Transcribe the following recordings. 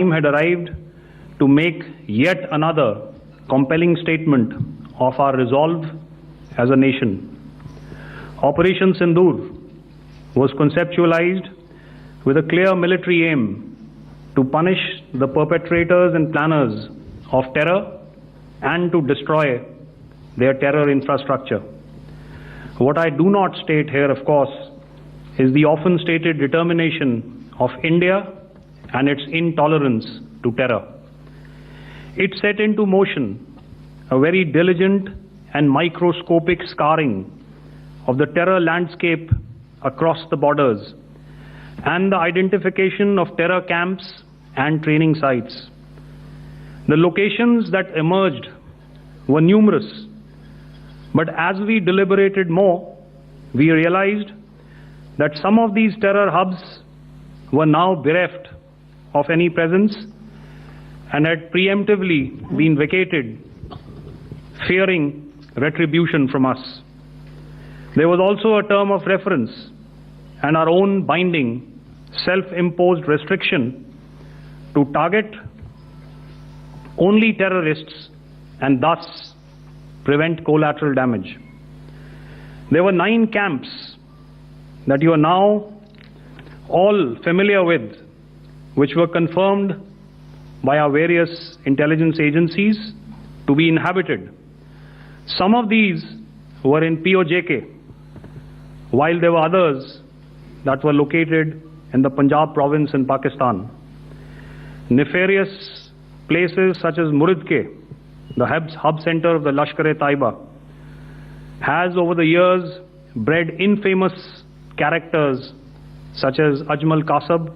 time had arrived to make yet another compelling statement of our resolve as a nation. Operation Sindoor was conceptualized with a clear military aim to punish the perpetrators and planners of terror and to destroy their terror infrastructure. What I do not state here, of course, is the often stated determination of India and its intolerance to terror. It set into motion a very diligent and microscopic scarring of the terror landscape across the borders and the identification of terror camps and training sites. The locations that emerged were numerous, but as we deliberated more, we realized that some of these terror hubs were now bereft of any presence and had preemptively been vacated, fearing retribution from us. There was also a term of reference and our own binding, self-imposed restriction to target only terrorists and thus prevent collateral damage. There were 9 camps that you are now all familiar with, which were confirmed by our various intelligence agencies to be inhabited. Some of these were in POJK, while there were others that were located in the Punjab province in Pakistan. Nefarious places such as Muridke, the hub center of the Lashkar-e-Taiba, has over the years bred infamous characters such as Ajmal Kasab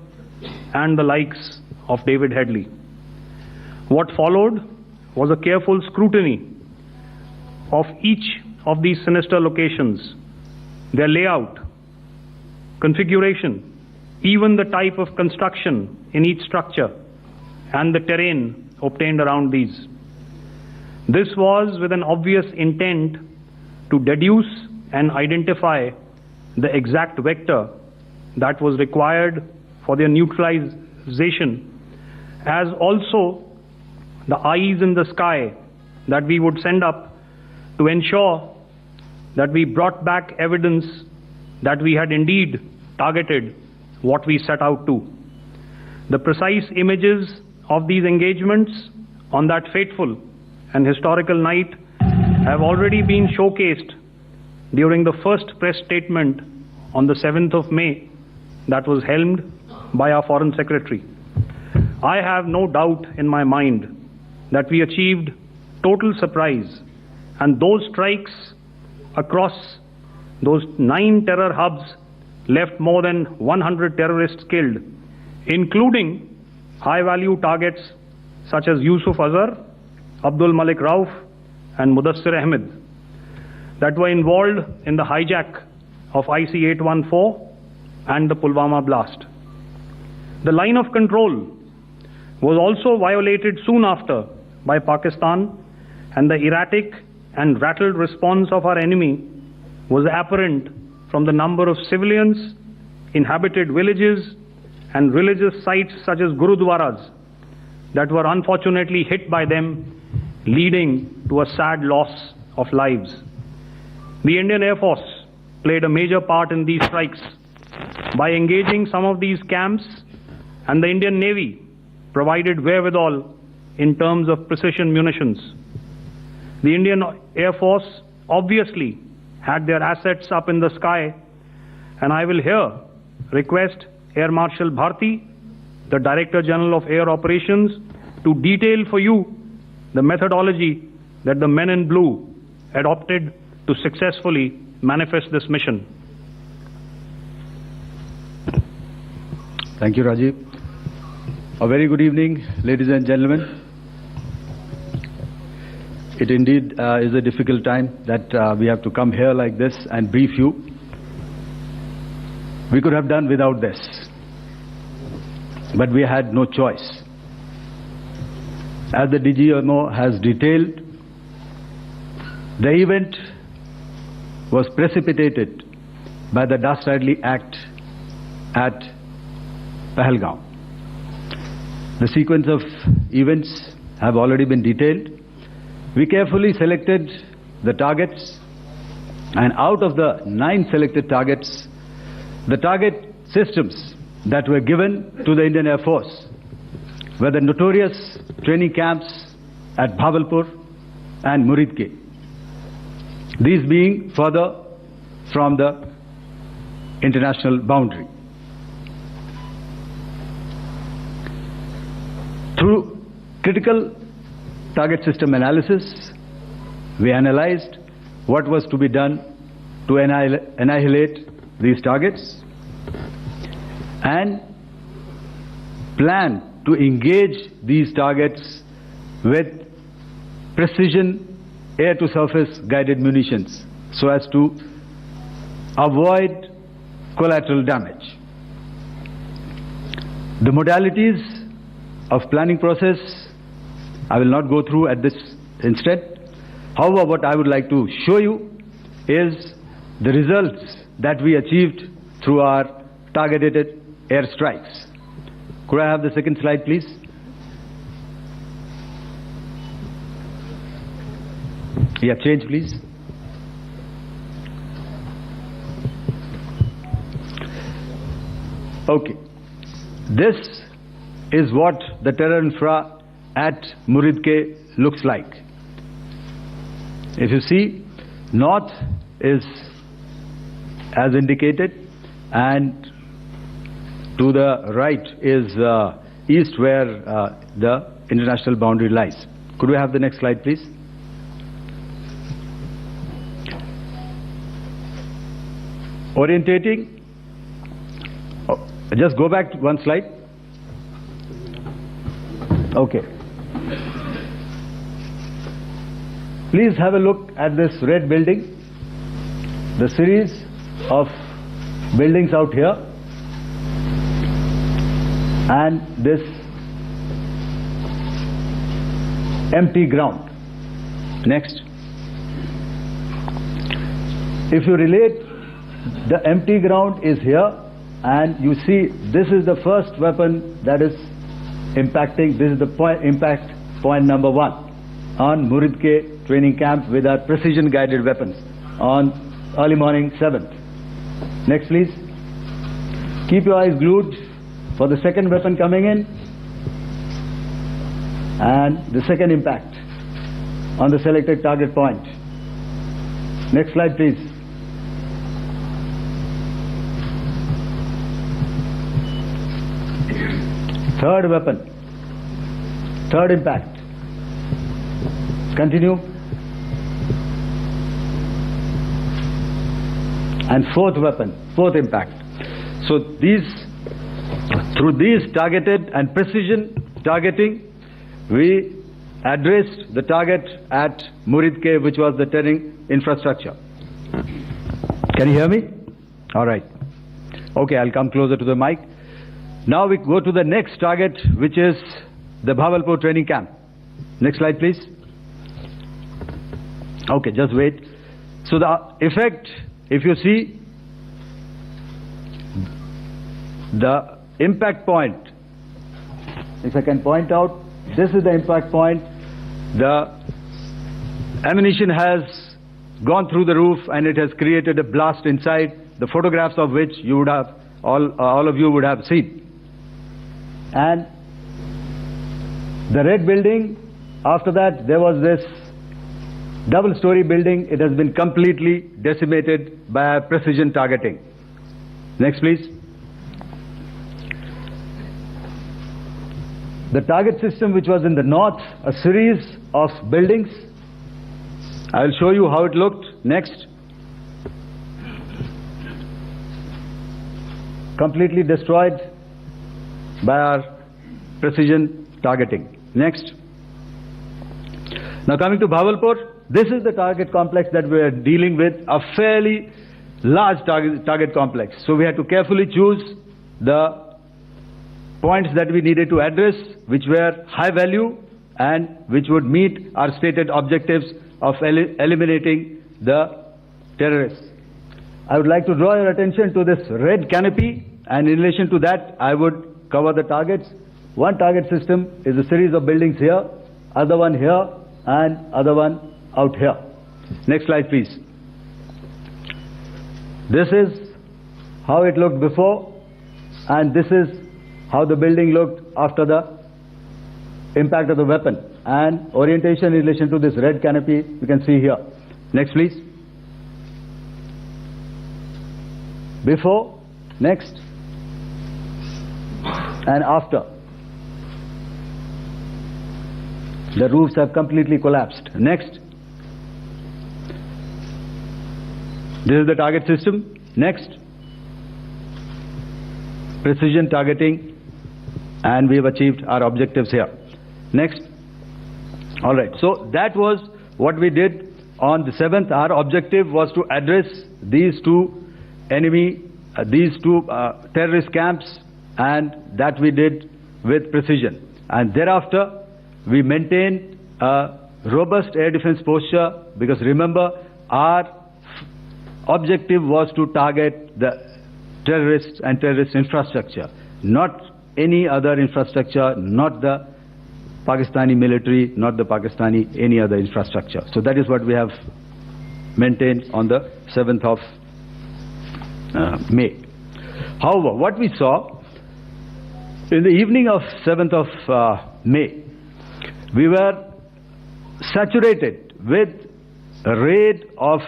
and the likes of David Headley. What followed was a careful scrutiny of each of these sinister locations, their layout, configuration, even the type of construction in each structure, and the terrain obtained around these. This was with an obvious intent to deduce and identify the exact vector that was required for their neutralization, as also the eyes in the sky that we would send up to ensure that we brought back evidence that we had indeed targeted what we set out to. The precise images of these engagements on that fateful and historical night have already been showcased during the first press statement on the 7th of May that was helmed by our Foreign Secretary. I have no doubt in my mind that we achieved total surprise, and those strikes across those 9 terror hubs left more than 100 terrorists killed, including high-value targets such as Yusuf Azhar, Abdul Malik Rauf, and Mudassir Ahmed, that were involved in the hijack of IC-814 and the Pulwama blast. The line of control was also violated soon after by Pakistan, and the erratic and rattled response of our enemy was apparent from the number of civilians, inhabited villages, and religious sites such as Gurudwaras that were unfortunately hit by them, leading to a sad loss of lives. The Indian Air Force played a major part in these strikes by engaging some of these camps, and the Indian Navy provided wherewithal in terms of precision munitions. The Indian Air Force obviously had their assets up in the sky, and I will here request Air Marshal Bharti, the Director General of Air Operations, to detail for you the methodology that the men in blue adopted to successfully manifest this mission. Thank you, Rajiv. A very good evening, ladies and gentlemen. It indeed is a difficult time that we have to come here like this and brief you. We could have done without this, but we had no choice. As the DGMO has detailed, the event was precipitated by the dastardly act at Pahalgaon. The sequence of events have already been detailed. We carefully selected the targets, and out of the 9 selected targets, the target systems that were given to the Indian Air Force were the notorious training camps at Bhavalpur and Muridke, these being further from the international boundary. Through critical target system analysis, we analyzed what was to be done to annihilate these targets and plan to engage these targets with precision air-to-surface guided munitions so as to avoid collateral damage. The modalities of planning process I will not go through at this instant. However, what I would like to show you is the results that we achieved through our targeted airstrikes. Could I have the second slide, please? Yeah, change, please. Okay. This is what the terror infra at Muridke looks like. If you see, north is as indicated, and to the right is east, where the international boundary lies. Could we have the next slide, please? Orientating. Oh, just go back one slide. Okay. Please have a look at this red building, the series of buildings out here, and this empty ground. Next. If you relate, the empty ground is here, and you see this is the first weapon that is impacting. This is the impact point number 1 on Muridke training camp with our precision guided weapons on early morning 7th. Next, please. Keep your eyes glued for the second weapon coming in and the second impact on the selected target point. Next slide, please. Third weapon, third impact. Continue. And fourth weapon, fourth impact. So through these targeted and precision targeting, we addressed the target at Muridke, which was the terrain infrastructure. Can you hear me? All right. Okay, I'll come closer to the mic. Now we go to the next target, which is the Bhavalpur training camp. Next slide, please. Okay, just wait. So the effect, if you see, the impact point, if I can point out, this is the impact point. The ammunition has gone through the roof and it has created a blast inside, the photographs of which you would have, all of you would have seen. And the red building, after that there was this double-story building. It has been completely decimated by precision targeting. Next, please. The target system, which was in the north, a series of buildings. I will show you how it looked. Next. Completely destroyed by our precision targeting. Next. Now coming to Bhavalpur, this is the target complex that we are dealing with, a fairly large target complex. So we had to carefully choose the points that we needed to address, which were high value and which would meet our stated objectives of eliminating the terrorists. I would like to draw your attention to this red canopy, and in relation to that I would cover the targets. one target system is a series of buildings here, other one here, and other one out here. Next slide, please. This is how it looked before, and this is how the building looked after the impact of the weapon. And orientation in relation to this red canopy, you can see here. Next, please. Before, next, and after. The roofs have completely collapsed. Next. This is the target system. Next. Precision targeting, and we have achieved our objectives here. Next. All right. So that was what we did on the 7th. Our objective was to address these two terrorist camps, and that we did with precision. And thereafter, we maintained a robust air defense posture, because remember, our objective was to target the terrorists and terrorist infrastructure, not any other infrastructure, not the Pakistani military, not the Pakistani any other infrastructure. So that is what we have maintained on the 7th of May. However, what we saw in the evening of 7th of May, we were saturated with a raid of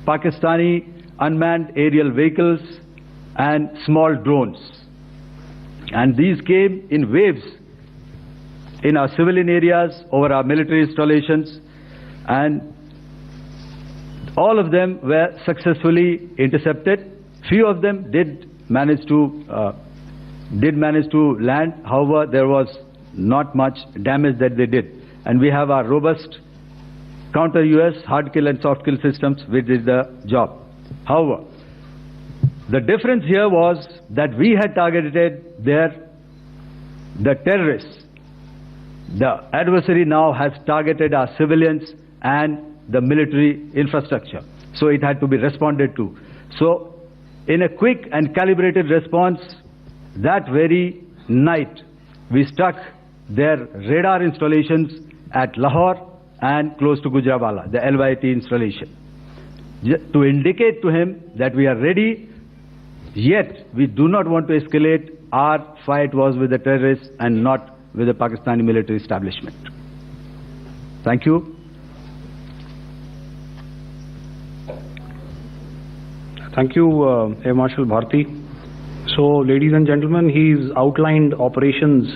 Pakistani unmanned aerial vehicles and small drones. And these came in waves in our civilian areas, over our military installations, and all of them were successfully intercepted. Few of them did manage to land. However, there was not much damage that they did. And we have our robust counter-US hard kill and soft kill systems which did the job. However, the difference here was that we had targeted the terrorists. The adversary now has targeted our civilians and the military infrastructure. So it had to be responded to. So in a quick and calibrated response, that very night, we struck their radar installations at Lahore and close to Gujranwala, the LYT installation, to indicate to him that we are ready, yet we do not want to escalate. Our fight was with the terrorists and not with the Pakistani military establishment. Thank you. Thank you, Air Marshal Bharti. So, ladies and gentlemen, he's outlined operations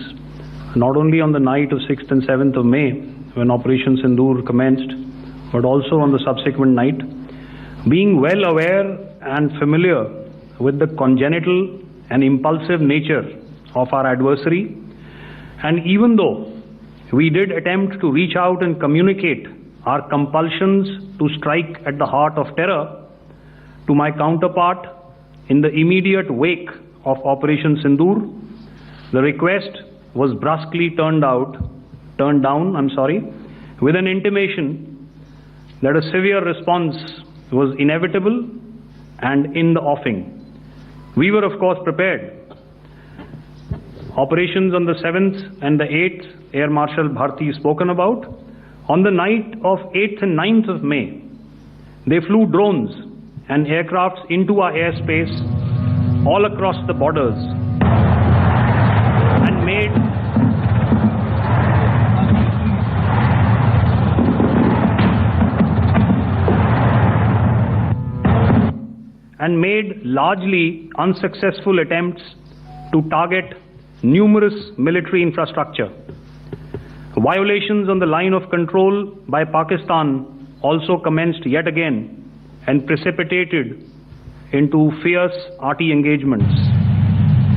not only on the night of 6th and 7th of May, when Operation Sindoor commenced, but also on the subsequent night. Being well aware and familiar with the congenital and impulsive nature of our adversary, and even though we did attempt to reach out and communicate our compulsions to strike at the heart of terror to my counterpart in the immediate wake of Operation Sindoor, the request was brusquely turned down, with an intimation that a severe response was inevitable and in the offing. We were, of course, prepared. Operations on the 7th and the 8th, Air Marshal Bharti spoken about. On the night of 8th and 9th of May, they flew drones and aircrafts into our airspace all across the borders and made largely unsuccessful attempts to target numerous military infrastructure. Violations on the line of control by Pakistan also commenced yet again and precipitated into fierce arty engagements.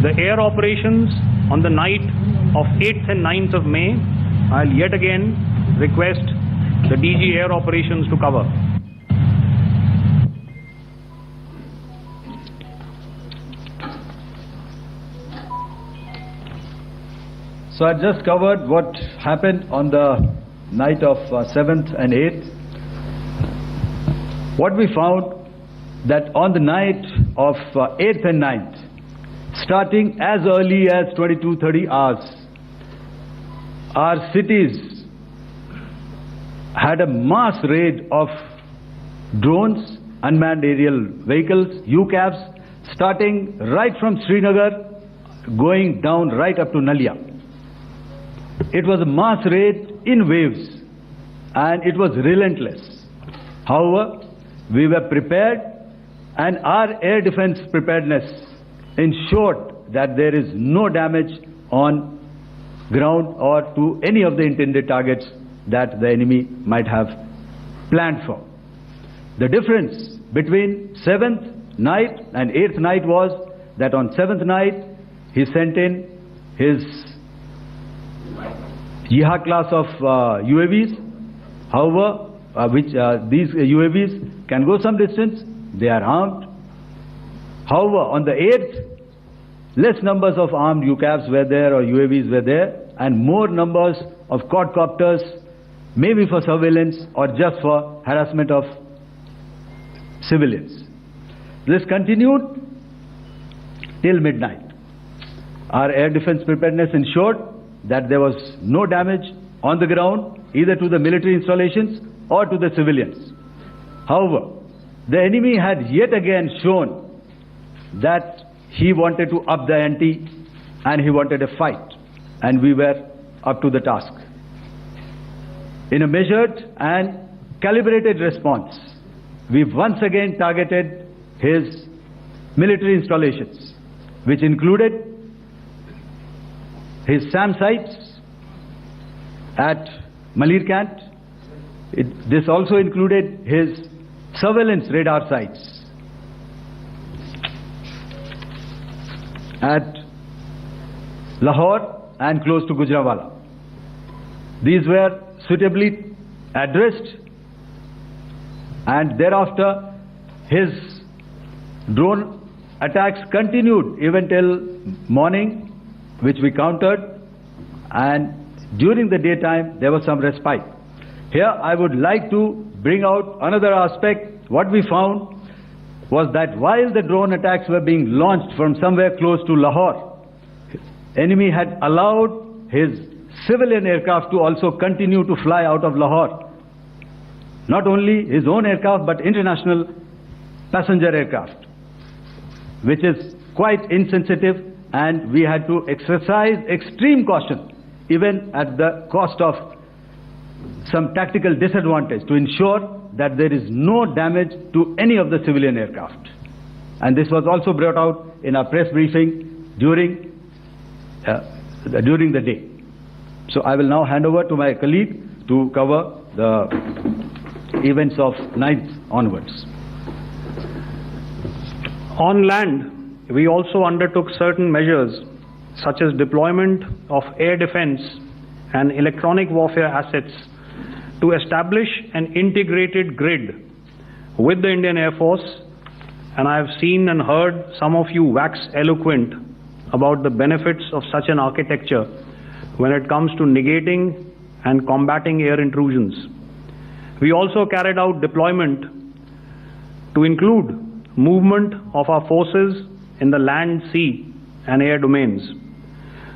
The air operations on the night of 8th and 9th of May, I'll yet again request the DG Air Operations to cover. So I just covered what happened on the night of 7th and 8th. What we found that on the night of 8th and 9th, starting as early as 22-30 hours. Our cities had a mass raid of drones, unmanned aerial vehicles, UCAVs, starting right from Srinagar, going down right up to Nalia. It was a mass raid in waves, and it was relentless. However, we were prepared, and our air defense preparedness ensured that there is no damage on ground or to any of the intended targets that the enemy might have planned for. The difference between 7th night and 8th night was that on 7th night he sent in his Jihad class of UAVs. However, these UAVs can go some distance, they are armed. However, on the 8th, less numbers of armed UCAVs were there or UAVs were there, and more numbers of quadcopters, maybe for surveillance or just for harassment of civilians. This continued till midnight. Our air defense preparedness ensured that there was no damage on the ground, either to the military installations or to the civilians. However, the enemy had yet again shown that he wanted to up the ante and he wanted a fight, and we were up to the task. In a measured and calibrated response, we once again targeted his military installations, which included his SAM sites at Malirkant. This also included his surveillance radar sites at Lahore and close to Gujranwala. These were suitably addressed, and thereafter his drone attacks continued even till morning, which we countered, and during the daytime there was some respite. Here I would like to bring out another aspect. What we found was that while the drone attacks were being launched from somewhere close to Lahore, enemy had allowed his civilian aircraft to also continue to fly out of Lahore. Not only his own aircraft, but international passenger aircraft, which is quite insensitive, and we had to exercise extreme caution, even at the cost of some tactical disadvantage, to ensure that there is no damage to any of the civilian aircraft. And this was also brought out in our press briefing during the day. So I will now hand over to my colleague to cover the events of 9th onwards. On land, we also undertook certain measures such as deployment of air defense and electronic warfare assets to establish an integrated grid with the Indian Air Force, and I have seen and heard some of you wax eloquent about the benefits of such an architecture when it comes to negating and combating air intrusions. We also carried out deployment to include movement of our forces in the land, sea and air domains.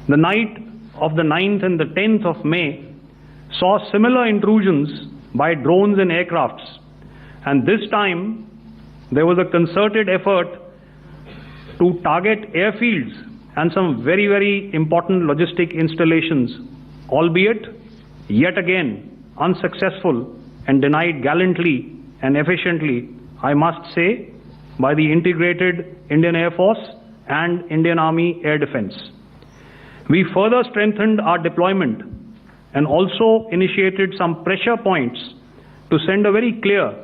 The night of the 9th and the 10th of May saw similar intrusions by drones and aircrafts, and this time there was a concerted effort to target airfields and some very, very important logistic installations, albeit yet again unsuccessful and denied gallantly and efficiently, I must say, by the integrated Indian Air Force and Indian Army Air Defense. We further strengthened our deployment and also initiated some pressure points to send a very clear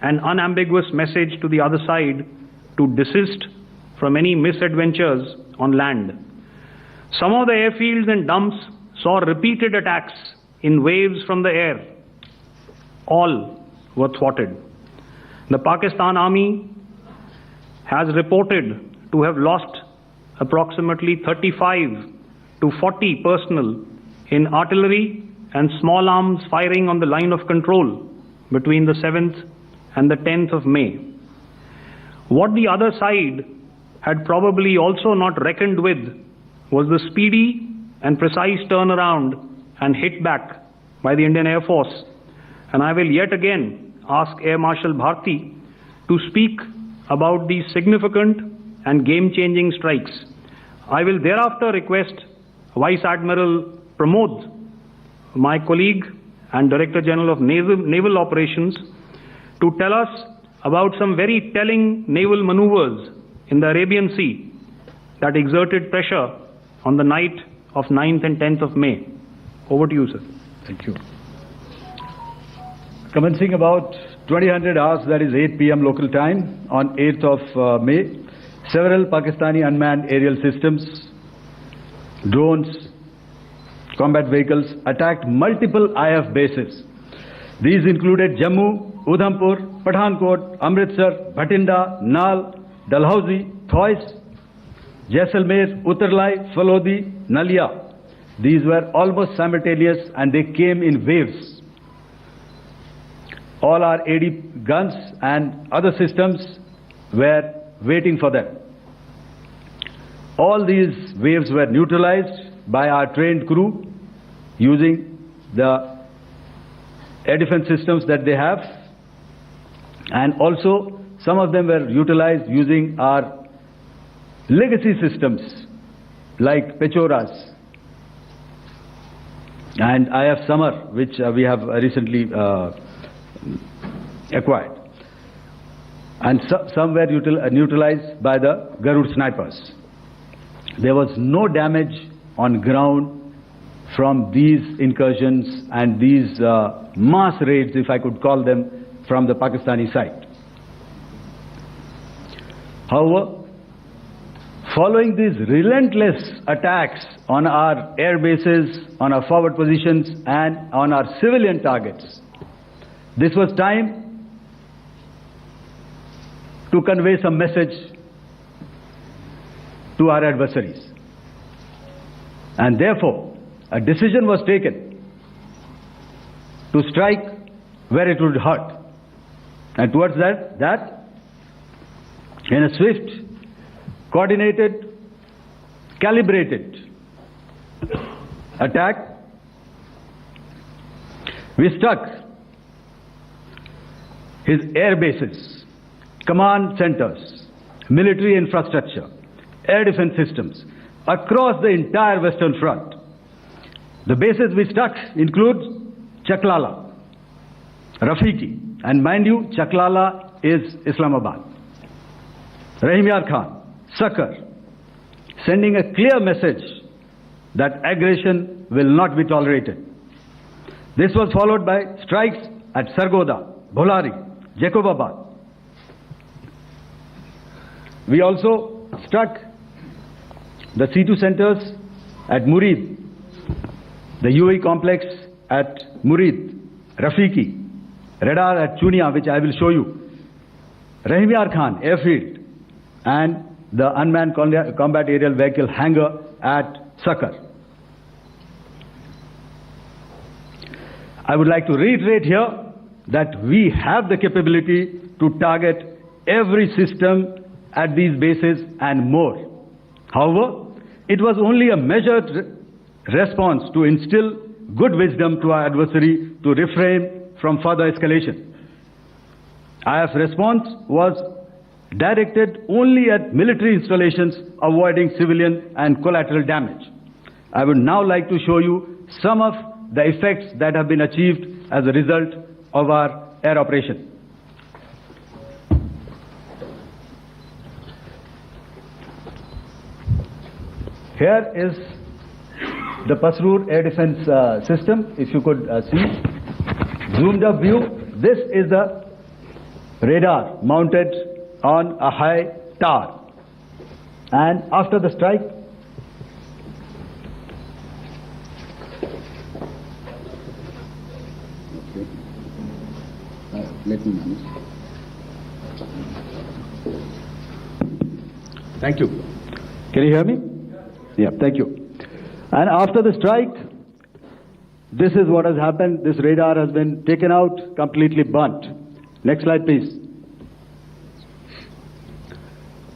and unambiguous message to the other side to desist from any misadventures on land. Some of the airfields and dumps saw repeated attacks in waves from the air. All were thwarted. The Pakistan Army has reported to have lost approximately 35 to 40 personnel in artillery and small arms firing on the line of control between the 7th and the 10th of May. What the other side had probably also not reckoned with was the speedy and precise turnaround and hit back by the Indian Air Force. And I will yet again ask Air Marshal Bharti to speak about these significant and game-changing strikes. I will thereafter request Vice Admiral Pramod, my colleague and Director General of Naval Operations, to tell us about some very telling naval maneuvers in the Arabian Sea that exerted pressure on the night of 9th and 10th of May. Over to you, sir. Thank you. Commencing about 2000 hours, that is 8 p.m. local time, on 8th of May, several Pakistani unmanned aerial systems, drones, combat vehicles attacked multiple IF bases. These included Jammu, Udhampur, Pathankot, Amritsar, Bhatinda, Nal, Dalhousie, Thois, Jaisalmer, Uttarlai, Falodi, Nalia. These were almost simultaneous and they came in waves. All our AD guns and other systems were waiting for them. All these waves were neutralized by our trained crew using the air defense systems that they have, and also some of them were utilized using our legacy systems like Pechoras and IF Summer, which we have recently acquired, and some were neutralized by the Garud snipers. There was no damage on ground from these incursions and these mass raids, if I could call them, from the Pakistani side. However, following these relentless attacks on our air bases, on our forward positions and on our civilian targets, this was time to convey some message to our adversaries. And therefore, a decision was taken to strike where it would hurt. And towards that, in a swift, coordinated, calibrated attack, we struck his air bases, command centers, military infrastructure, air defense systems across the entire Western Front. The bases we struck include Chaklala, Rafiki, and mind you, Chaklala is Islamabad, Rahim Yar Khan, Sakar, sending a clear message that aggression will not be tolerated. This was followed by strikes at Sargoda, Bholari, Jacobabad. We also struck the C2 centers at Murid, the UAE complex at Murid, Rafiki, radar at Chunia, which I will show you, Rahim Yar Khan airfield, and the unmanned combat aerial vehicle hangar at Sakar. I would like to reiterate here that we have the capability to target every system at these bases and more. However, it was only a measured response to instill good wisdom to our adversary to refrain from further escalation. IF response was directed only at military installations, avoiding civilian and collateral damage. I would now like to show you some of the effects that have been achieved as a result of our air operation. Here is the Pasrur air defense system. If you could see, zoomed up view, this is the radar mounted on a high tower. And after the strike, let me manage. Thank you. Can you hear me? Yeah, thank you. And after the strike, this is what has happened. This radar has been taken out, completely burnt. Next slide, please.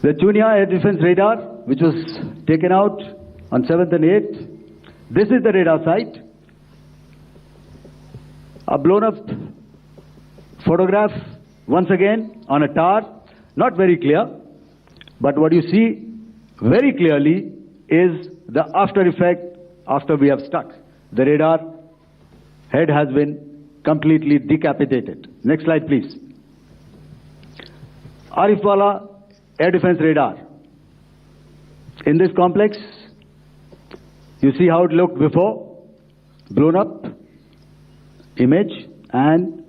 The Chunia air defense radar, which was taken out on 7th and 8th. This is the radar site. A blown up photograph once again on a tower, not very clear, but what you see very clearly is the after effect after we have struck. The radar head has been completely decapitated. Next slide, please. Arifwala air defense radar. In this complex, you see how it looked before, blown up image, and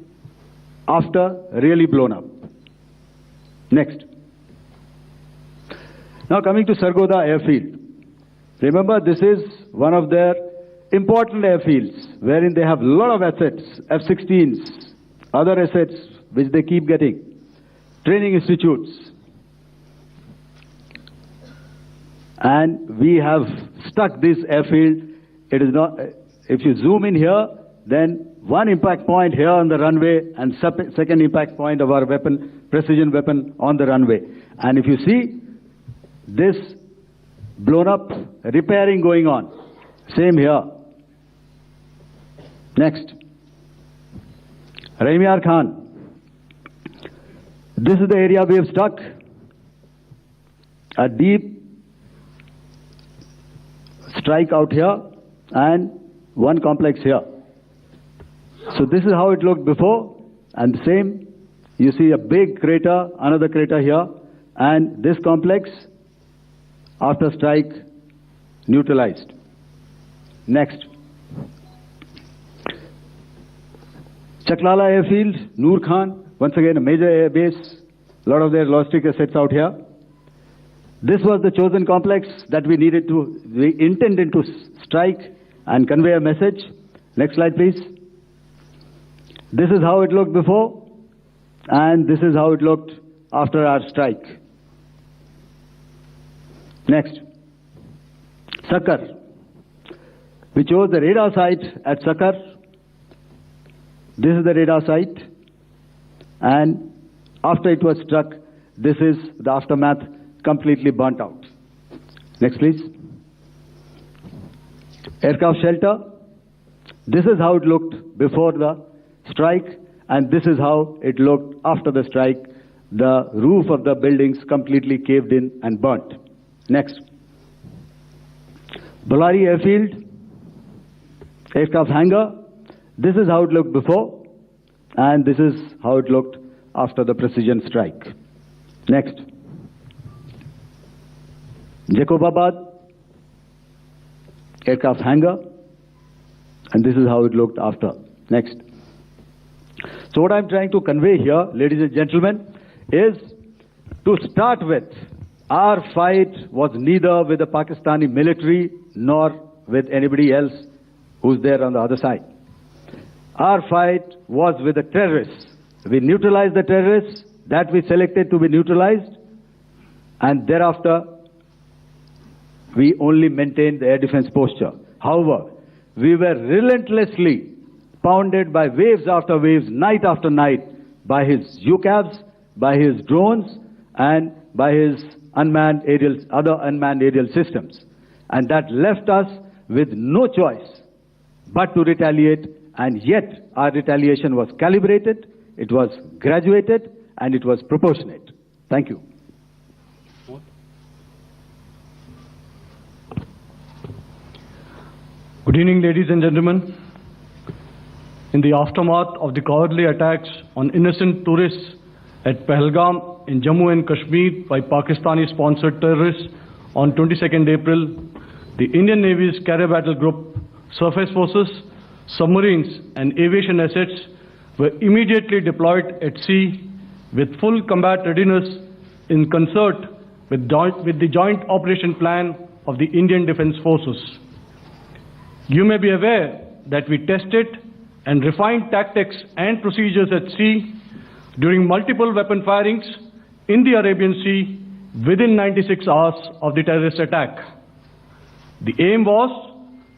after really blown up. Next. Now coming to Sargodha airfield. Remember, this is one of their important airfields wherein they have a lot of assets, F-16s, other assets which they keep getting, training institutes. And we have stuck this airfield. It is not, if you zoom in here, then one impact point here on the runway and second impact point of our weapon, precision weapon on the runway. And if you see this blown up, repairing going on. Same here. Next. Rahimyar Khan. This is the area we have struck. A deep strike out here and one complex here. So this is how it looked before, and the same. You see a big crater, another crater here, and this complex after strike neutralized. Next. Chaklala airfield, Noor Khan, once again a major air base, a lot of their logistic assets out here. This was the chosen complex that we intended to strike and convey a message. Next slide, please. This is how it looked before, and this is how it looked after our strike. Next. Sakar. We chose the radar site at Sakar. This is the radar site, and after it was struck, this is the aftermath, completely burnt out. Next, please. Aircraft shelter. This is how it looked before the strike, and this is how it looked after the strike. The roof of the buildings completely caved in and burnt. Next. Bolari airfield, aircraft hangar. This is how it looked before, and this is how it looked after the precision strike. Next. Jacobabad, aircraft hangar, and this is how it looked after. Next. So what I'm trying to convey here, ladies and gentlemen, is to start with, our fight was neither with the Pakistani military nor with anybody else who's there on the other side. Our fight was with the terrorists. We neutralized the terrorists that we selected to be neutralized, and thereafter we only maintained the air defense posture. However, we were relentlessly pounded by waves after waves, night after night, by his UCAVs, by his drones, and by his other unmanned aerial systems. And that left us with no choice but to retaliate, and yet our retaliation was calibrated, it was graduated, and it was proportionate. Thank you. Good evening, ladies and gentlemen. In the aftermath of the cowardly attacks on innocent tourists at Pahalgam in Jammu and Kashmir by Pakistani-sponsored terrorists on 22nd April, the Indian Navy's Carrier Battle Group, surface forces, submarines and aviation assets were immediately deployed at sea with full combat readiness in concert with the joint operation plan of the Indian Defence Forces. You may be aware that we tested and refined tactics and procedures at sea during multiple weapon firings in the Arabian Sea within 96 hours of the terrorist attack. The aim was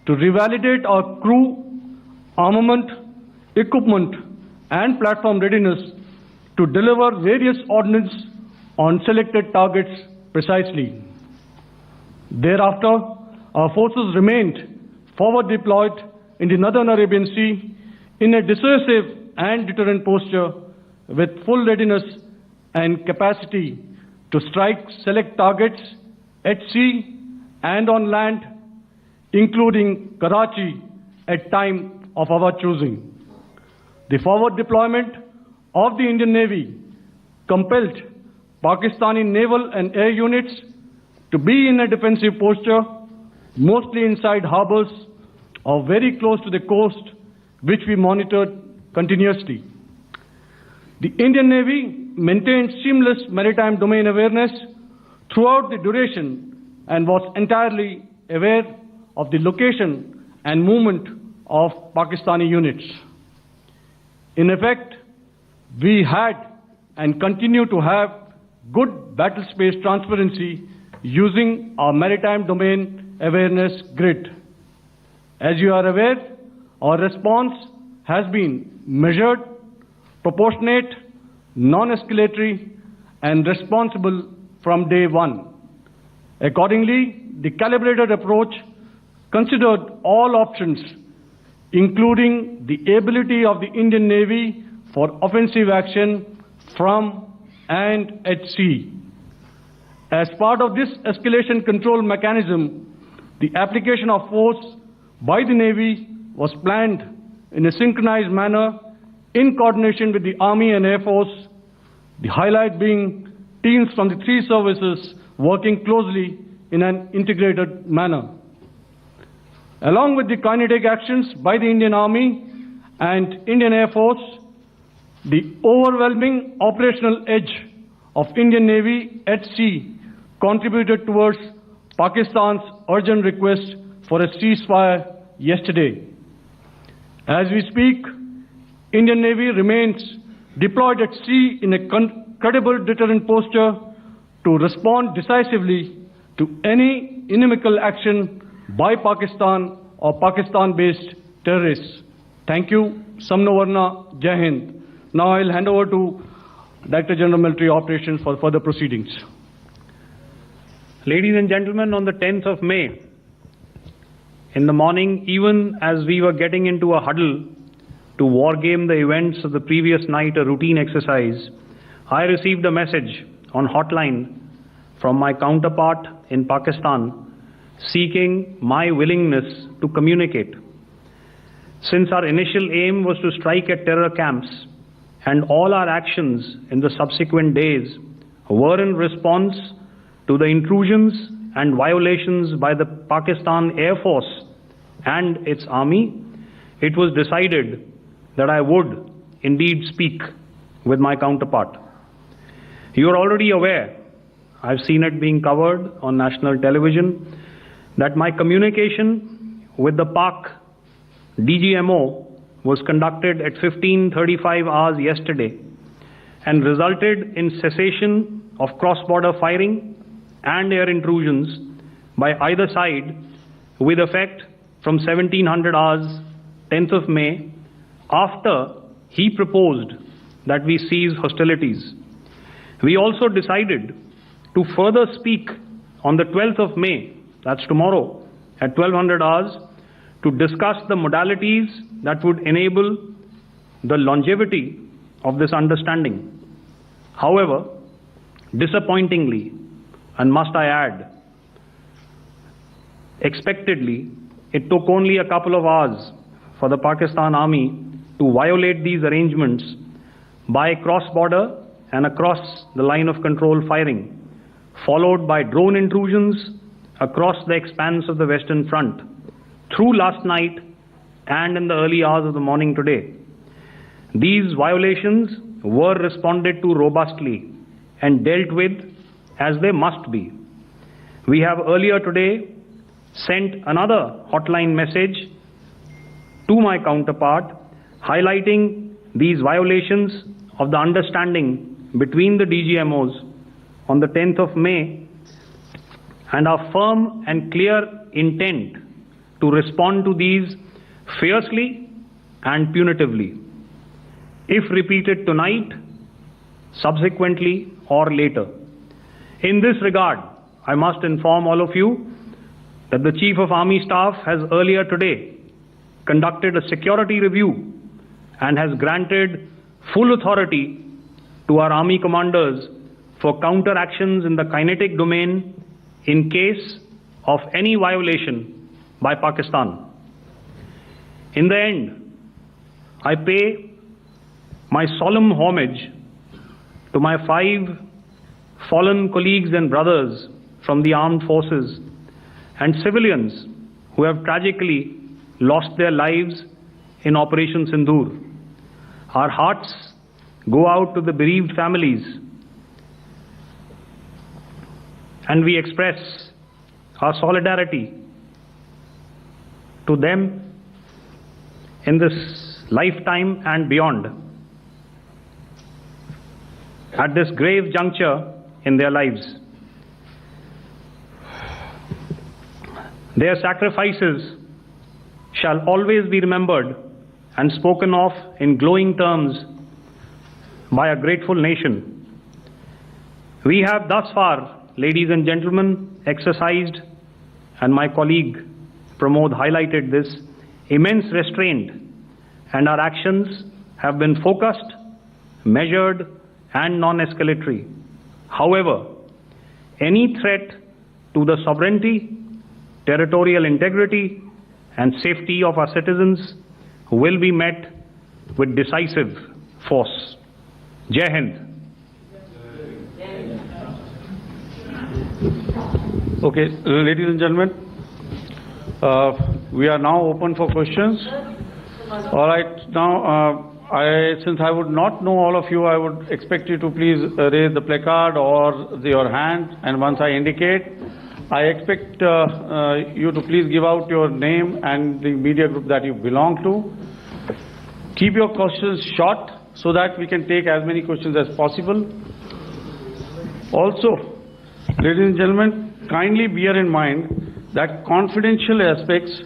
to revalidate our crew, armament, equipment and platform readiness to deliver various ordnance on selected targets precisely. Thereafter, our forces remained forward deployed in the Northern Arabian Sea in a dissuasive and deterrent posture with full readiness and capacity to strike select targets at sea and on land, including Karachi at time of our choosing. The forward deployment of the Indian Navy compelled Pakistani naval and air units to be in a defensive posture, mostly inside harbors or very close to the coast, which we monitored continuously. The Indian Navy maintained seamless maritime domain awareness throughout the duration and was entirely aware of the location and movement of Pakistani units. In effect, we had and continue to have good battle space transparency using our maritime domain awareness grid. As you are aware, our response has been measured, proportionate, non-escalatory, and responsible from day one. Accordingly, the calibrated approach considered all options, including the ability of the Indian Navy for offensive action from and at sea. As part of this escalation control mechanism, the application of force by the Navy was planned in a synchronized manner in coordination with the Army and Air Force, the highlight being teams from the three services working closely in an integrated manner. Along with the kinetic actions by the Indian Army and Indian Air Force, the overwhelming operational edge of Indian Navy at sea contributed towards Pakistan's urgent request for a ceasefire yesterday. As we speak, Indian Navy remains deployed at sea in a credible deterrent posture to respond decisively to any inimical action by Pakistan or Pakistan-based terrorists. Thank you. Samno Varna, Jai Hind. Now I'll hand over to Director General Military Operations for further proceedings. Ladies and gentlemen, on the 10th of May, in the morning, even as we were getting into a huddle to wargame the events of the previous night, a routine exercise, I received a message on hotline from my counterpart in Pakistan seeking my willingness to communicate. Since our initial aim was to strike at terror camps, and all our actions in the subsequent days were in response to the intrusions and violations by the Pakistan Air Force and its army, it was decided that I would indeed speak with my counterpart. You are already aware, I've seen it being covered on national television, that my communication with the Pak DGMO was conducted at 15:35 hours yesterday and resulted in cessation of cross-border firing and air intrusions by either side with effect from 1700 hours 10th of May, after he proposed that we cease hostilities. We also decided to further speak on the 12th of May, that's tomorrow, at 1200 hours, to discuss the modalities that would enable the longevity of this understanding. However, disappointingly, and must I add, expectedly, it took only a couple of hours for the Pakistan Army to violate these arrangements by cross-border and across the line of control firing, followed by drone intrusions across the expanse of the Western Front through last night and in the early hours of the morning today. These violations were responded to robustly and dealt with as they must be. We have earlier today sent another hotline message to my counterpart highlighting these violations of the understanding between the DGMOs on the 10th of May and our firm and clear intent to respond to these fiercely and punitively, if repeated tonight, subsequently or later. In this regard, I must inform all of you that the Chief of Army Staff has earlier today conducted a security review and has granted full authority to our Army commanders for counter actions in the kinetic domain in case of any violation by Pakistan. In the end, I pay my solemn homage to my 5 fallen colleagues and brothers from the armed forces and civilians who have tragically lost their lives in Operation Sindoor. Our hearts go out to the bereaved families, and we express our solidarity to them in this lifetime and beyond, at this grave juncture in their lives. Their sacrifices shall always be remembered and spoken of in glowing terms by a grateful nation. We have thus far, ladies and gentlemen, exercised, and my colleague Pramod highlighted this, immense restraint, and our actions have been focused, measured, and non-escalatory. However, any threat to the sovereignty, territorial integrity, and safety of our citizens will be met with decisive force. Jai Hind. Okay, ladies and gentlemen, we are now open for questions. All right, now since I would not know all of you, I would expect you to please raise the placard or your hand, and once I indicate, I expect you to please give out your name and the media group that you belong to. Keep your questions short so that we can take as many questions as possible. Also, ladies and gentlemen, kindly bear in mind that confidential aspects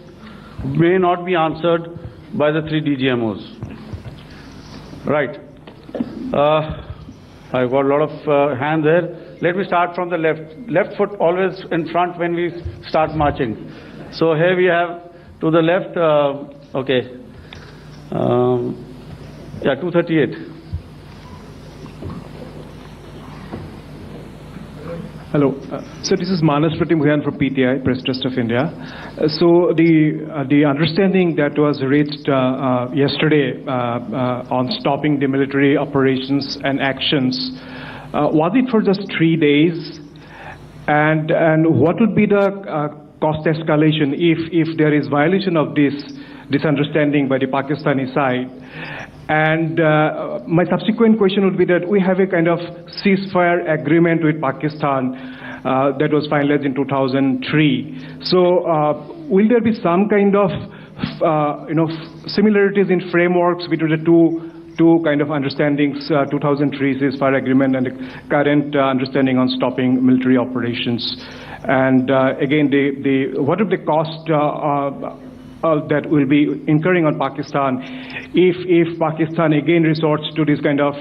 may not be answered by the 3 DGMOs. Right. I've got a lot of hands there. Let me start from the left. Left foot always in front when we start marching. So here we have to the left, okay. Yeah, 238. Hello. So this is Manas Pratimhuyan from PTI, Press Trust of India. So the understanding that was reached yesterday on stopping the military operations and actions, was it for just 3 days? And what would be the cost escalation if there is violation of this understanding by the Pakistani side? And my subsequent question would be that we have a kind of ceasefire agreement with Pakistan that was finalized in 2003. So will there be some kind of similarities in frameworks between the two kind of understandings, 2003 ceasefire agreement and the current understanding on stopping military operations? And again, what are the cost that will be incurring on Pakistan if Pakistan again resorts to this kind of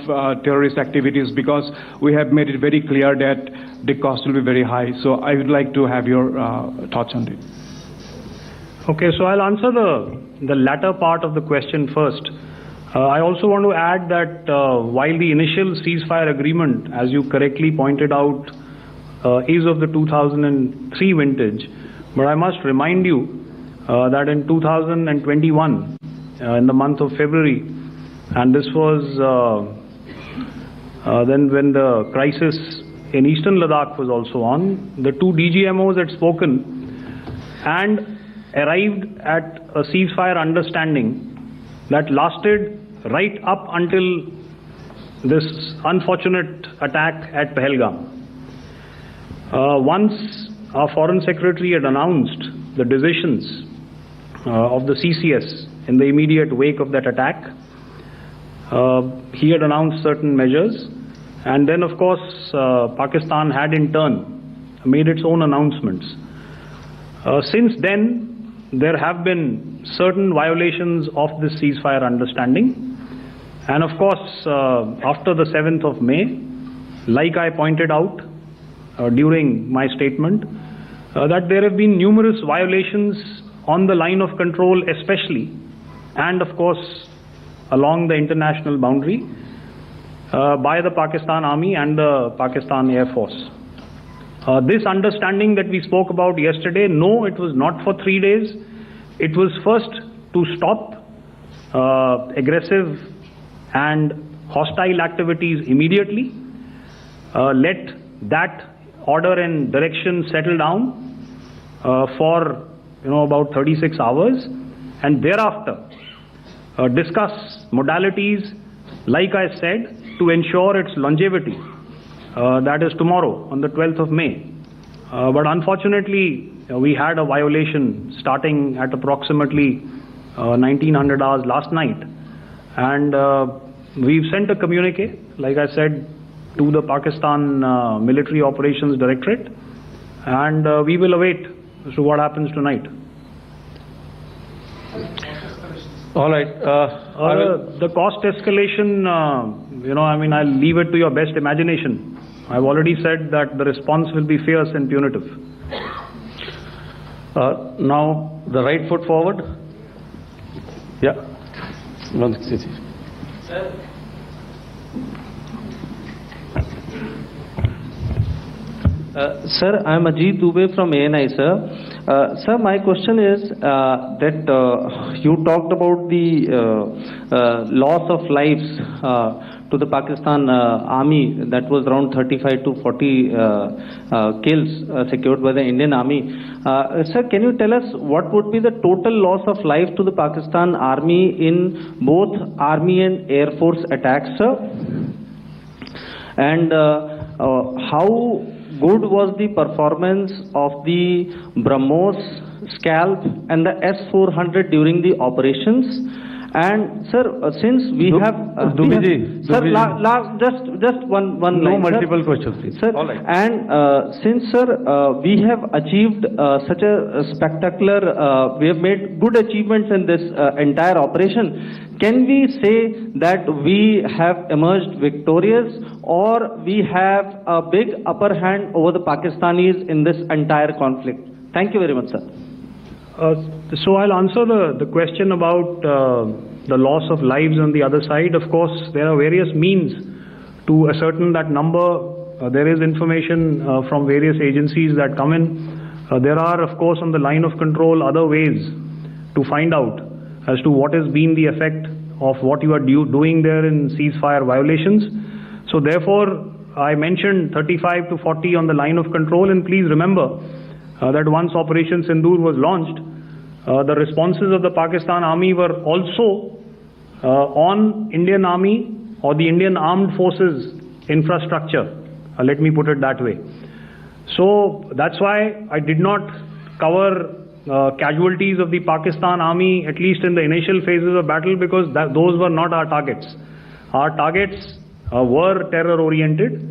terrorist activities, because we have made it very clear that the cost will be very high. So I would like to have your thoughts on it. Okay, so I'll answer the latter part of the question first. I also want to add that while the initial ceasefire agreement, as you correctly pointed out, is of the 2003 vintage, but I must remind you that in 2021, in the month of February, and this was then when the crisis in eastern Ladakh was also on, the 2 DGMOs had spoken and arrived at a ceasefire understanding that lasted right up until this unfortunate attack at Pahalgam. Once our Foreign Secretary had announced the decisions of the CCS in the immediate wake of that attack, he had announced certain measures, and then of course Pakistan had in turn made its own announcements. Since then there have been certain violations of this ceasefire understanding, and of course after the 7th of May, like I pointed out, during my statement that there have been numerous violations on the line of control especially, and of course along the international boundary by the Pakistan Army and the Pakistan Air Force. This understanding that we spoke about yesterday, no, it was not for 3 days. It was first to stop aggressive and hostile activities immediately, let that order and direction settle down for about 36 hours, and thereafter discuss modalities, like I said, to ensure its longevity. That is tomorrow on the 12th of May. But unfortunately, we had a violation starting at approximately 1900 hours last night, and we've sent a communique, like I said, to the Pakistan Military Operations Directorate, and we will await as to what happens tonight. All right. The cost escalation, I'll leave it to your best imagination. I've already said that the response will be fierce and punitive. Now, the right foot forward. Yeah. Sir, I am Ajit Dubey from ANI, sir. Sir, my question is that you talked about the loss of lives to the Pakistan Army, that was around 35 to 40 kills secured by the Indian Army. Sir, can you tell us what would be the total loss of life to the Pakistan Army in both Army and Air Force attacks, sir? And how good was the performance of the BrahMos, Scalp and the S-400 during the operations? And sir, since we have sir, just one no line, multiple sir. questions, please. Sir, all right. and since sir, we have achieved such a spectacular, we have made good achievements in this entire operation, can we say that we have emerged victorious, or we have a big upper hand over the Pakistanis in this entire conflict? Thank you very much, sir. So I'll answer the question about the loss of lives on the other side. Of course, there are various means to ascertain that number. There is information from various agencies that come in. There are, of course, on the line of control, other ways to find out as to what has been the effect of what you are doing there in ceasefire violations. So therefore, I mentioned 35 to 40 on the line of control, and please remember that once Operation Sindoor was launched, the responses of the Pakistan Army were also on Indian Army or the Indian Armed Forces infrastructure. Let me put it that way. So that's why I did not cover casualties of the Pakistan Army, at least in the initial phases of battle, because those were not our targets. Our targets were terror-oriented,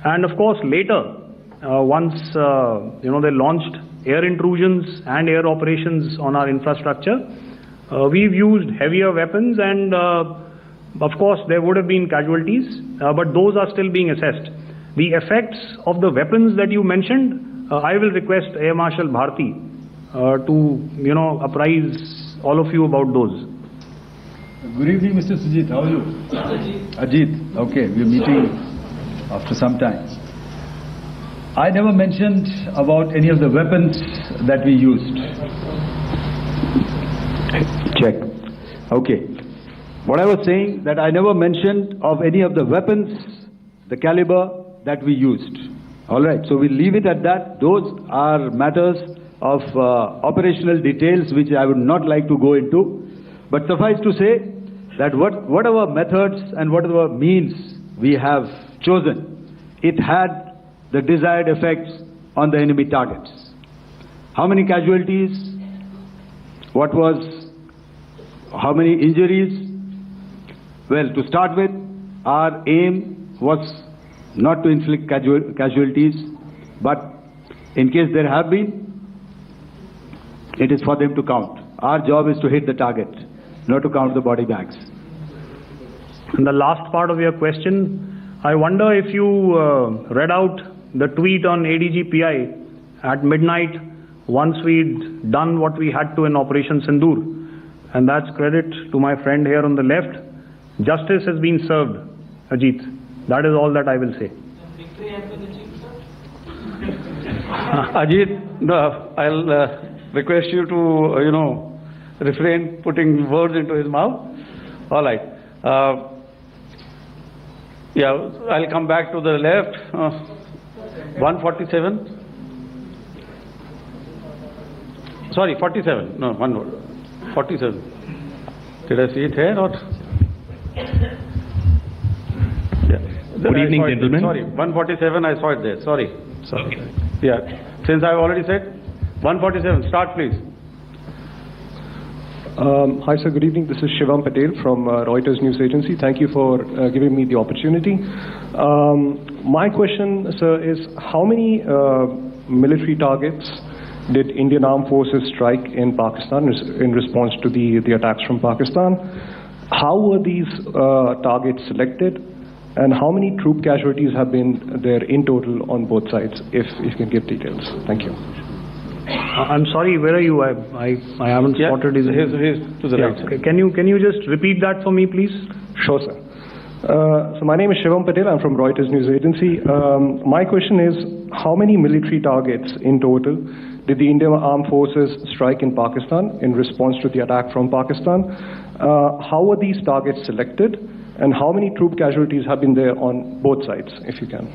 and of course later, once they launched air intrusions and air operations on our infrastructure, we've used heavier weapons, and of course there would have been casualties, but those are still being assessed. The effects of the weapons that you mentioned, I will request Air Marshal Bharti to apprise all of you about those. Good evening, Mr. Sujit. How are you? Ajit. Okay, we're meeting after some time. I never mentioned about any of the weapons that we used. Check. Okay. What I was saying, that I never mentioned of any of the weapons, the caliber that we used. All right. So we'll leave it at that. Those are matters of operational details which I would not like to go into. But suffice to say that whatever methods and whatever means we have chosen, it had the desired effects on the enemy targets. How many casualties? How many injuries? Well, to start with, our aim was not to inflict casualties, but in case there have been, it is for them to count. Our job is to hit the target, not to count the body bags. And the last part of your question, I wonder if you read out the tweet on ADG-PI at midnight once we'd done what we had to in Operation Sindoor. And that's credit to my friend here on the left. Justice has been served, Ajit. That is all that I will say. Ajit, no, I'll request you to, refrain putting words into his mouth. All right. Yeah, I'll come back to the left. 147. Sorry, 47. No, one more. 47. Did I see it here or? Yeah. Good evening, gentlemen. Sorry, 147. I saw it there. Sorry. Okay. Yeah. Since I've already said 147. Start, please. Hi, sir. Good evening. This is Shivam Patel from Reuters News Agency. Thank you for giving me the opportunity. My question, sir, is how many military targets did Indian Armed Forces strike in Pakistan in response to the attacks from Pakistan? How were these targets selected? And how many troop casualties have been there in total on both sides, if you can give details? Thank you. I'm sorry, where are you? I haven't spotted his... He's to the right. Okay. Can you just repeat that for me, please? Sure, sir. So my name is Shivam Patel. I'm from Reuters News Agency. My question is, how many military targets in total did the Indian Armed Forces strike in Pakistan in response to the attack from Pakistan? How were these targets selected? And how many troop casualties have been there on both sides, if you can?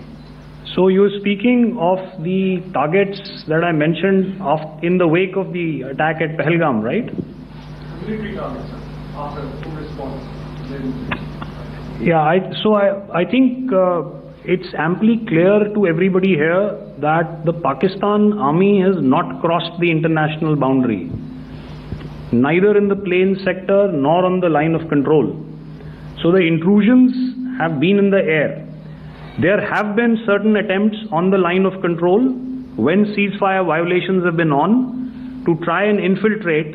So you're speaking of the targets that I mentioned in the wake of the attack at Pahalgam, right? Military targets, sir, after full response. Yeah, I think it's amply clear to everybody here that the Pakistan army has not crossed the international boundary, neither in the plain sector nor on the line of control. So the intrusions have been in the air. There have been certain attempts on the line of control when ceasefire violations have been on to try and infiltrate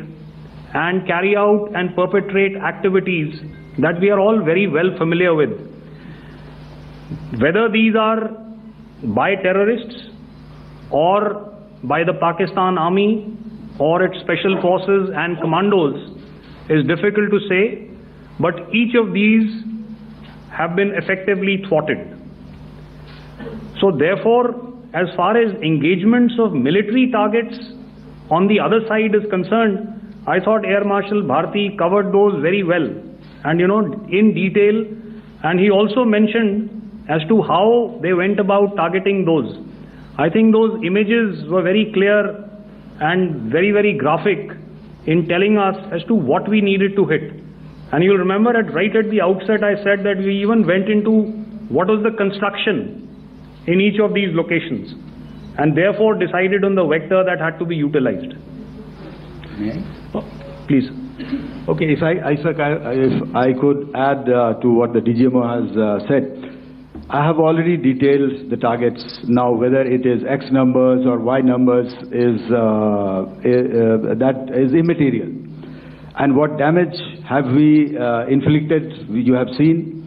and carry out and perpetrate activities that we are all very well familiar with. Whether these are by terrorists or by the Pakistan army or its special forces and commandos is difficult to say, but each of these have been effectively thwarted. So therefore, as far as engagements of military targets on the other side is concerned, I thought Air Marshal Bharti covered those very well and in detail, and he also mentioned as to how they went about targeting those. I think those images were very clear and very, very graphic in telling us as to what we needed to hit. And you'll remember right at the outset I said that we even went into what was the construction in each of these locations and therefore decided on the vector that had to be utilized. Please. Okay, if I could add to what the DGMO has said. I have already detailed the targets. Now, whether it is X numbers or Y numbers that is immaterial. And what damage have we inflicted, you have seen.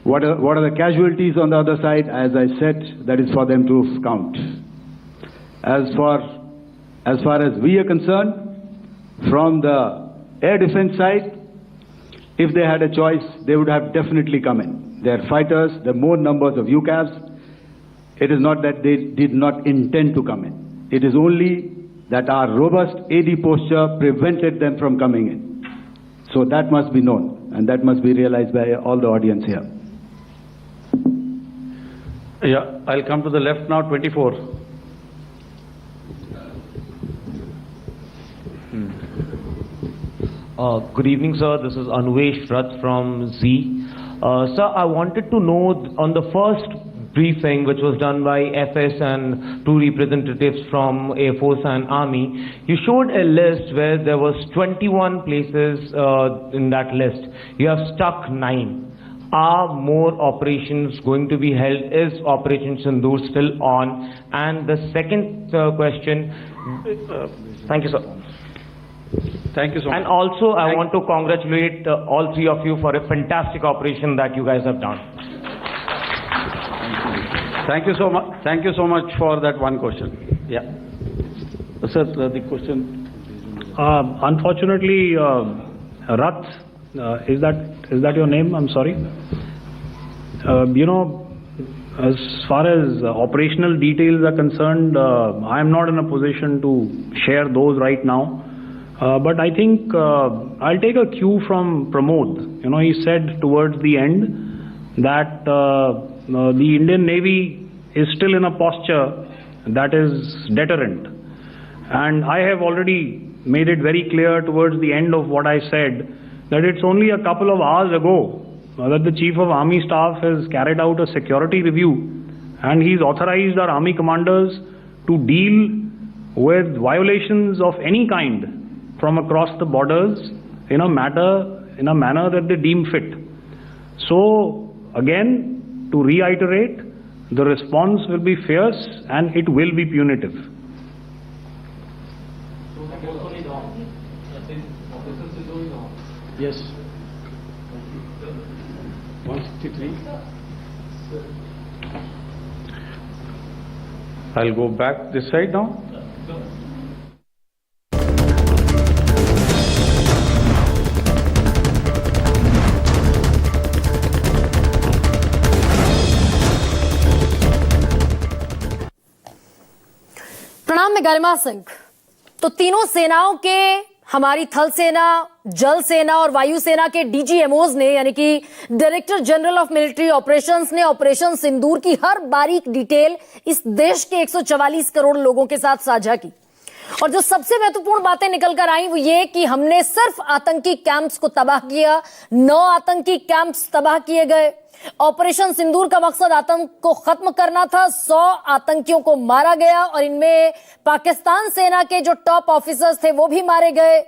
What are the casualties on the other side? As I said, that is for them to count. As far as we are concerned, from the air defense side, if they had a choice, they would have definitely come in. They are fighters, there are more numbers of UCAVs. It is not that they did not intend to come in. It is only that our robust AD posture prevented them from coming in. So that must be known, and that must be realized by all the audience here. Yeah, I'll come to the left now, 24. Good evening, sir. This is Anvesh Rath from Z. Sir, I wanted to know on the first briefing which was done by FS and two representatives from Air Force and Army, you showed a list where there was 21 places in that list. You have stuck 9. Are more operations going to be held? Is Operation Sindoor still on? And the second question, thank you, sir. Thank you so much. And also, I want to congratulate all three of you for a fantastic operation that you guys have done. Thank you so much. Thank you so much for that one question. Yeah. Sir, the question. Unfortunately, Rath, is that your name? I'm sorry. As far as operational details are concerned, I am not in a position to share those right now. But I think I'll take a cue from Pramod. He said towards the end that the Indian Navy is still in a posture that is deterrent. And I have already made it very clear towards the end of what I said that it's only a couple of hours ago that the Chief of Army Staff has carried out a security review and he's authorized our Army commanders to deal with violations of any kind from across the borders in a manner that they deem fit. So again, to reiterate, the response will be fierce and it will be punitive. Yes. 163. I'll go back this side now. प्रणाम, मैं गरिमा सिंह। तो तीनों सेनाओं के, हमारी थल सेना, जल सेना और वायु सेना के डीजीएमओज ने, यानी कि director general of military operations ने ऑपरेशन सिंदूर की हर बारीक डिटेल इस देश के 144 करोड़ लोगों के साथ साझा की। और जो सबसे महत्वपूर्ण बातें निकल कर आई वो ये कि हमने सिर्फ आतंकी कैंप्स को तबाह किया, 9 आतंकी कैंप्स तबाह किए गए। ऑपरेशन सिंदूर का मकसद आतंक को खत्म करना था। 100 आतंकियों को मारा गया और इनमें पाकिस्तान सेना के जो टॉप ऑफिसर्स थे वो भी मारे गए।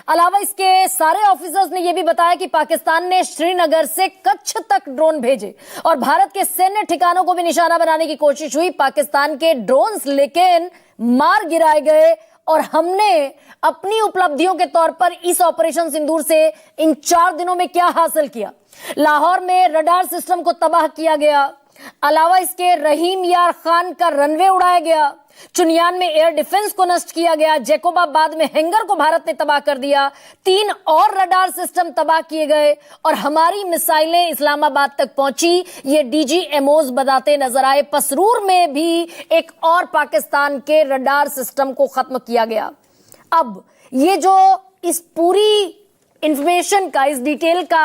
अलावा इसके सारे ऑफिसर्स ने यह भी बताया कि पाकिस्तान ने श्रीनगर से कच्छ तक ड्रोन भेजे और भारत के सैन्य ठिकानों को भी निशाना बनाने की कोशिश हुई। पाकिस्तान के ड्रोन्स लेकिन मार गिराए गए और हमने अपनी उपलब्धियों के तौर पर इस ऑपरेशन सिंदूर से इन 4 दिनों में क्या हासिल किया। लाहौर में रडार सिस्टम को तबाह किया गया। अलावा इसके रहीम यार खान का रनवे उड़ाया गया। चुनियान में एयर डिफेंस को नष्ट किया गया। जैकोबाबाद में हैंगर को भारत ने तबाह कर दिया। 3 और रडार सिस्टम तबाह किए गए और हमारी मिसाइलें इस्लामाबाद तक पहुंची। ये डीजीएमओज बताते नजर आए। पसरूर में भी एक और पाकिस्तान के रडार सिस्टम को खत्म किया गया। अब ये जो इस पूरी इंफॉर्मेशन का, इस डिटेल का